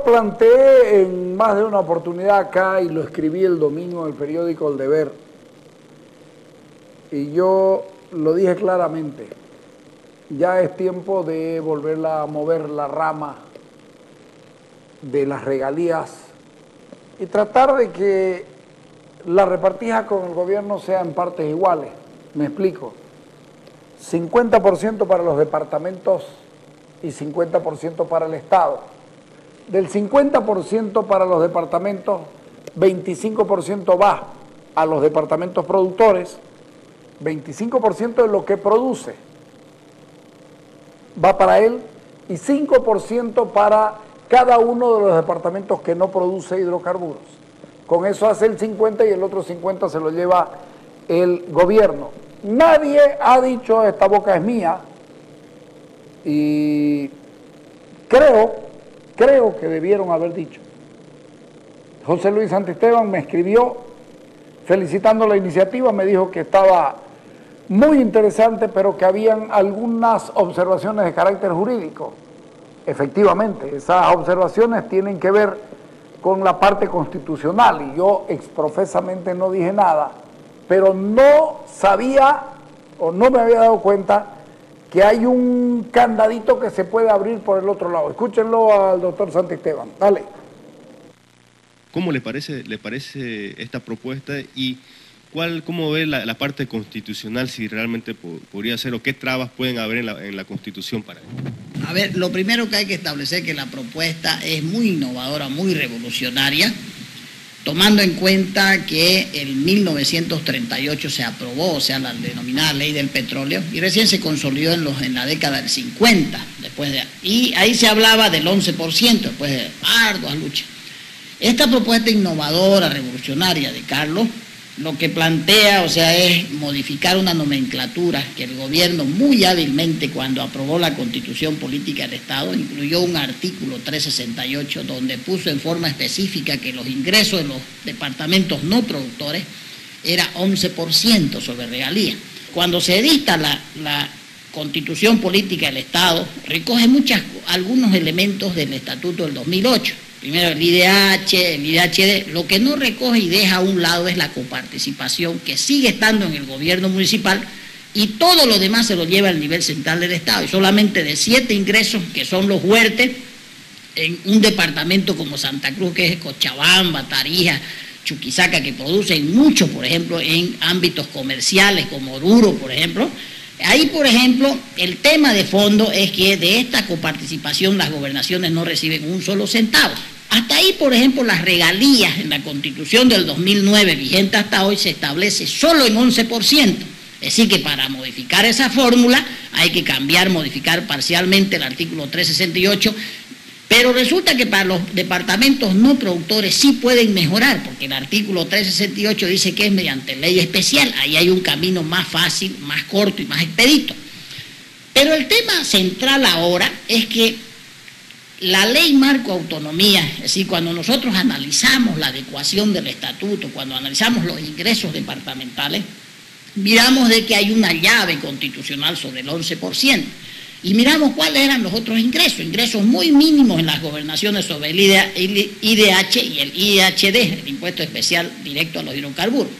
planteé en más de una oportunidad acá y lo escribí el domingo en el periódico El Deber. Y yo lo dije claramente, ya es tiempo de volverla a mover la rama de las regalías y tratar de que la repartija con el gobierno sea en partes iguales. Me explico. 50% para los departamentos y 50% para el Estado. Del 50% para los departamentos, 25% va a los departamentos productores, 25% de lo que produce va para él y 5% para cada uno de los departamentos que no produce hidrocarburos. Con eso hace el 50% y el otro 50% se lo lleva el gobierno. Nadie ha dicho esta boca es mía y creo que debieron haber dicho. José Luis Santisteban me escribió felicitando la iniciativa, me dijo que estaba muy interesante, pero que habían algunas observaciones de carácter jurídico. Efectivamente, esas observaciones tienen que ver con la parte constitucional y yo exprofesamente no dije nada, pero no sabía o no me había dado cuenta que hay un candadito que se puede abrir por el otro lado. Escúchenlo al doctor Santisteban. Dale. ¿Cómo le parece esta propuesta y cómo ve la parte constitucional, si realmente podría ser o qué trabas pueden haber en la Constitución para esto? A ver, lo primero que hay que establecer es que la propuesta es muy innovadora, muy revolucionaria, tomando en cuenta que en 1938 se aprobó, o sea, la denominada Ley del Petróleo, y recién se consolidó en la década del 50, y ahí se hablaba del 11%, después de arduas luchas. Esta propuesta innovadora, revolucionaria de Carlos, lo que plantea, o sea, es modificar una nomenclatura que el gobierno muy hábilmente, cuando aprobó la Constitución Política del Estado, incluyó un artículo 368 donde puso en forma específica que los ingresos de los departamentos no productores era 11% sobre regalías. Cuando se dicta la Constitución Política del Estado, recoge algunos elementos del Estatuto del 2008. Primero el IDH, el IDHD, lo que no recoge y deja a un lado es la coparticipación que sigue estando en el gobierno municipal y todo lo demás se lo lleva al nivel central del Estado. Y solamente de 7 ingresos que son los huertes en un departamento como Santa Cruz, que es Cochabamba, Tarija, Chuquisaca, que producen mucho, por ejemplo, en ámbitos comerciales como Oruro, por ejemplo. Ahí, por ejemplo, el tema de fondo es que de esta coparticipación las gobernaciones no reciben un solo centavo. Hasta ahí, por ejemplo, las regalías en la Constitución del 2009, vigente hasta hoy, se establece solo en 11%. Es decir, que para modificar esa fórmula hay que modificar parcialmente el artículo 368, pero resulta que para los departamentos no productores sí pueden mejorar, porque el artículo 368 dice que es mediante ley especial, ahí hay un camino más fácil, más corto y más expedito. Pero el tema central ahora es que la ley marco autonomía, es decir, cuando nosotros analizamos la adecuación del estatuto, cuando analizamos los ingresos departamentales, miramos de que hay una llave constitucional sobre el 11%. Y miramos cuáles eran los otros ingresos muy mínimos en las gobernaciones sobre el IDH y el IDHD, el impuesto especial directo a los hidrocarburos.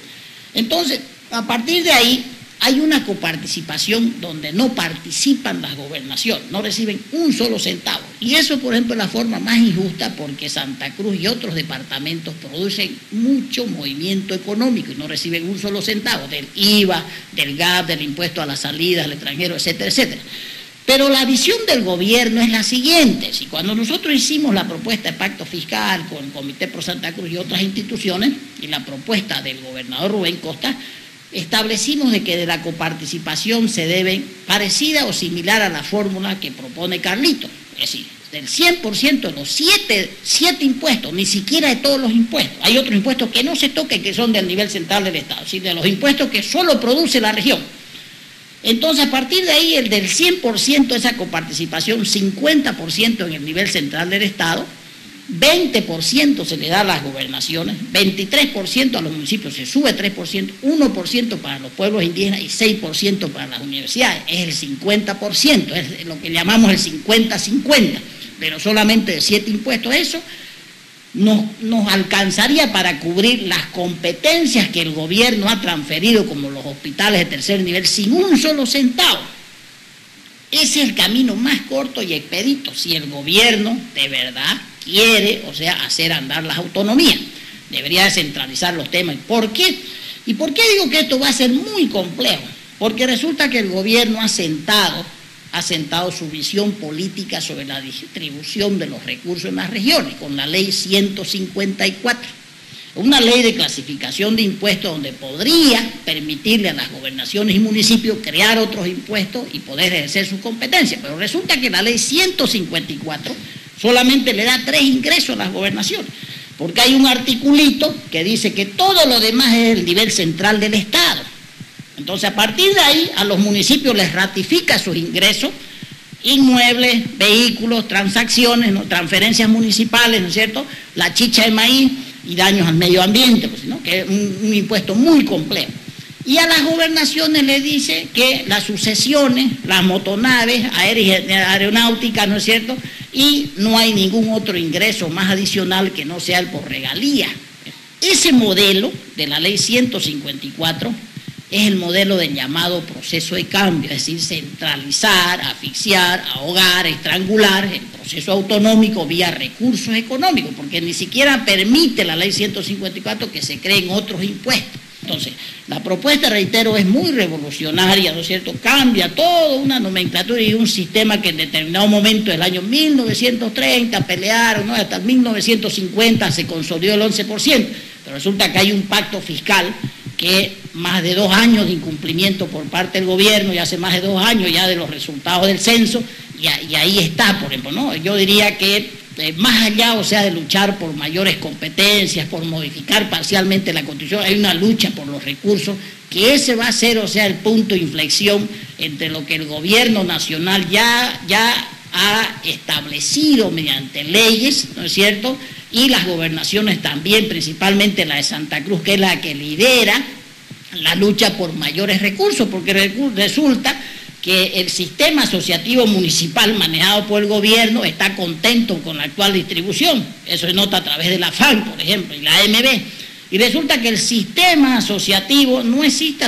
Entonces, a partir de ahí, hay una coparticipación donde no participan las gobernaciones, no reciben un solo centavo. Y eso, por ejemplo, es la forma más injusta porque Santa Cruz y otros departamentos producen mucho movimiento económico y no reciben un solo centavo del IVA, del GAP, del impuesto a las salidas al extranjero, etcétera, etcétera. Pero la visión del gobierno es la siguiente: si cuando nosotros hicimos la propuesta de pacto fiscal con el Comité Pro Santa Cruz y otras instituciones, y la propuesta del gobernador Rubén Costa, establecimos de que de la coparticipación se debe parecida o similar a la fórmula que propone Carlito, es decir, del 100% de los 7 impuestos, ni siquiera de todos los impuestos. Hay otros impuestos que no se tocan, que son del nivel central del Estado, sino de los impuestos que solo produce la región. Entonces, a partir de ahí, el del 100% de esa coparticipación, 50% en el nivel central del Estado, 20% se le da a las gobernaciones, 23% a los municipios, se sube 3%, 1% para los pueblos indígenas y 6% para las universidades. Es el 50%, es lo que llamamos el 50-50. pero solamente de 7 impuestos. Eso nos alcanzaría para cubrir las competencias que el gobierno ha transferido, como los hospitales de tercer nivel, sin un solo centavo. Ese es el camino más corto y expedito, si el gobierno de verdad quiere, o sea, hacer andar las autonomías. Debería descentralizar los temas. ¿Por qué? ¿Y por qué digo que esto va a ser muy complejo? Porque resulta que el gobierno ha sentado su visión política sobre la distribución de los recursos en las regiones, con la ley 154. Una ley de clasificación de impuestos donde podría permitirle a las gobernaciones y municipios crear otros impuestos y poder ejercer sus competencias. Pero resulta que la ley 154 solamente le da 3 ingresos a las gobernaciones, porque hay un articulito que dice que todo lo demás es el nivel central del Estado. Entonces, a partir de ahí, a los municipios les ratifica sus ingresos, inmuebles, vehículos, transacciones, ¿no?, transferencias municipales, ¿no es cierto?, la chicha de maíz y daños al medio ambiente, pues, ¿no?, que es un impuesto muy complejo. Y a las gobernaciones les dice que las sucesiones, las motonaves, aeronáuticas, ¿no es cierto?, y no hay ningún otro ingreso más adicional que no sea el por regalía. Ese modelo de la ley 154 es el modelo del llamado proceso de cambio, es decir, centralizar, asfixiar, ahogar, estrangular el proceso autonómico vía recursos económicos, porque ni siquiera permite la ley 154 que se creen otros impuestos. Entonces, la propuesta, reitero, es muy revolucionaria, ¿no es cierto? Cambia toda una nomenclatura y un sistema que en determinado momento del año 1930 pelearon, ¿no?, hasta el 1950 se consolidó el 11%, pero resulta que hay un pacto fiscal que más de 2 años de incumplimiento por parte del gobierno, y hace más de 2 años ya de los resultados del censo, y ahí está, por ejemplo, ¿no? Yo diría que más allá, o sea, de luchar por mayores competencias, por modificar parcialmente la Constitución, hay una lucha por los recursos, que ese va a ser, o sea, el punto de inflexión entre lo que el gobierno nacional ya ha establecido mediante leyes, ¿no es cierto?, y las gobernaciones también, principalmente la de Santa Cruz, que es la que lidera la lucha por mayores recursos, porque resulta que el sistema asociativo municipal manejado por el gobierno está contento con la actual distribución. Eso se nota a través de la FAN, por ejemplo, y la AMB. Y resulta que el sistema asociativo, no existe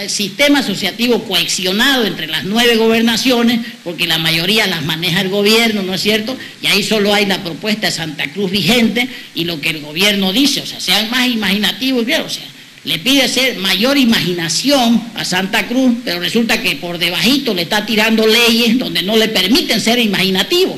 sistema asociativo cohesionado entre las 9 gobernaciones, porque la mayoría las maneja el gobierno, ¿no es cierto? Y ahí solo hay la propuesta de Santa Cruz vigente y lo que el gobierno dice, o sea, sean más imaginativos, o sea, le pide ser mayor imaginación a Santa Cruz, pero resulta que por debajito le está tirando leyes donde no le permiten ser imaginativos.